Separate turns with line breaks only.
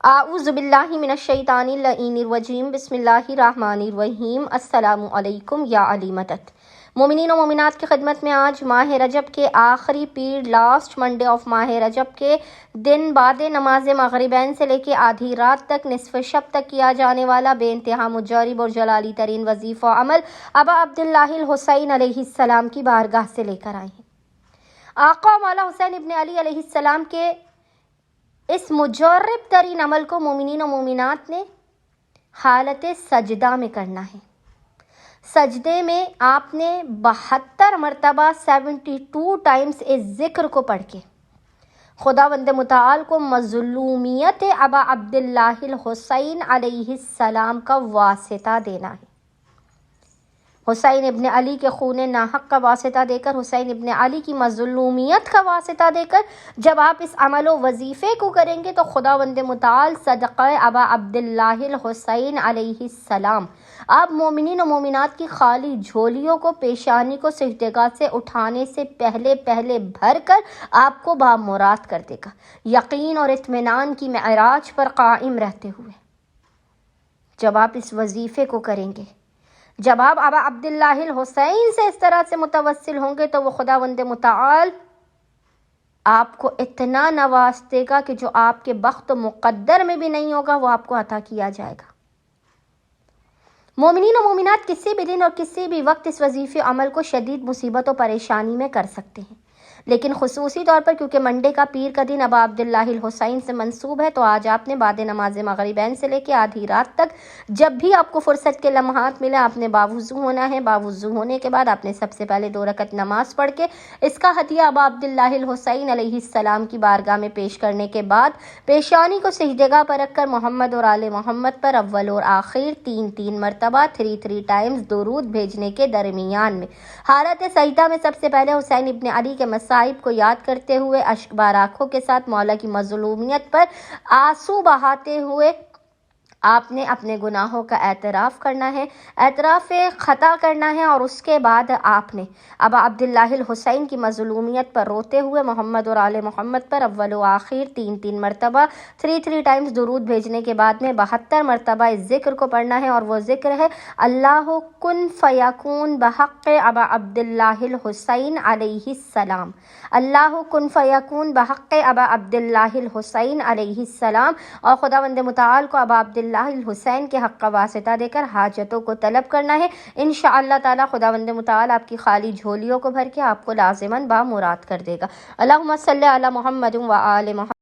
اعوذ باللہ من الشیطان اللعین الرجیم بسم اللہ الرحمن الرحیم السلام علیکم یا علی مدد۔ مومنین و مومنات کی خدمت میں آج ماہ رجب کے آخری پیر لاسٹ منڈے آف ماہ رجب کے دن بعد نماز مغربین سے لے کے آدھی رات تک نصف شب تک کیا جانے والا بے انتہا مجرب اور جلالی ترین وظیفہ عمل ابا عبداللہ الحسین علیہ السلام کی بارگاہ سے لے کر آئے ہیں۔ آقا مولا حسین ابن علی علیہ السلام کے اس مجرب ترین عمل کو مومنین و مومنات نے حالت سجدہ میں کرنا ہے۔ سجدے میں آپ نے 72 مرتبہ 72 ٹائمز اس ذکر کو پڑھ کے خداوند متعال کو مظلومیت ابا عبداللہ الحسین علیہ السلام کا واسطہ دینا ہے۔ حسین ابن علی کے خون ناحق کا واسطہ دے کر، حسین ابن علی کی مظلومیت کا واسطہ دے کر جب آپ اس عمل و وظیفے کو کریں گے تو خداوند متعال صدقہ ابا عبداللہ الحسین علیہ السلام آپ مومنین و مومنات کی خالی جھولیوں کو پیشانی کو سجدگاہ سے اٹھانے سے پہلے بھر کر آپ کو بامراد کر دے گا، یقین اور اطمینان کی معراج پر قائم رہتے ہوئے۔ جب آپ اس وظیفے کو کریں گے، جب آپ ابا عبداللہ الحسین سے اس طرح سے متوسل ہوں گے تو وہ خداوند متعال آپ کو اتنا نواز دے گا کہ جو آپ کے بخت و مقدر میں بھی نہیں ہوگا وہ آپ کو عطا کیا جائے گا۔ مومنین و مومنات کسی بھی دن اور کسی بھی وقت اس وظیفے عمل کو شدید مصیبت و پریشانی میں کر سکتے ہیں، لیکن خصوصی طور پر کیونکہ منڈے کا پیر کا دن ابا عبداللہ الحسین سے منسوب ہے تو آج آپ نے بعد نماز مغربین سے لے کے آدھی رات تک جب بھی آپ کو فرصت کے لمحات ملے آپ نے باوضو ہونا ہے۔ باوضو ہونے کے بعد آپ نے سب سے پہلے 2 رکعت نماز پڑھ کے اس کا ہدیہ ابا عبداللہ الحسین علیہ السلام کی بارگاہ میں پیش کرنے کے بعد پیشانی کو سجدگاہ پر رکھ کر محمد اور آل محمد پر اول اور آخر 3 مرتبہ 3 ٹائمز درود بھیجنے کے درمیان میں حالت سجدہ میں سب سے پہلے حسین ابن علی کے مصائب کو یاد کرتے ہوئے اشک بار آنکھوں کے ساتھ مولا کی مظلومیت پر آنسو بہاتے ہوئے آپ نے اپنے گناہوں کا اعتراف کرنا ہے، اعتراف خطا کرنا ہے، اور اس کے بعد آپ نے ابا عبداللہ الحسین کی مظلومیت پر روتے ہوئے محمد اور آل محمد پر اول و آخر 3 مرتبہ 3 ٹائمز درود بھیجنے کے بعد میں 72 مرتبہ اس ذکر کو پڑھنا ہے، اور وہ ذکر ہے اللہ کن فیکون بحق ابا عبداللہ الحسین علیہ السلام، اللہ کن فیکون بحق ابا عبداللہ الحسین علیہ السلام، اور خداوند متعال کو ابا عبداللہ الحسین کے حق کا واسطہ دے کر حاجتوں کو طلب کرنا ہے۔ انشاءاللہ تعالی خداوند متعال آپ کی خالی جھولیوں کو بھر کے آپ کو لازماً بامراد کر دے گا۔ اللہم صلی علی محمد و آل محمد۔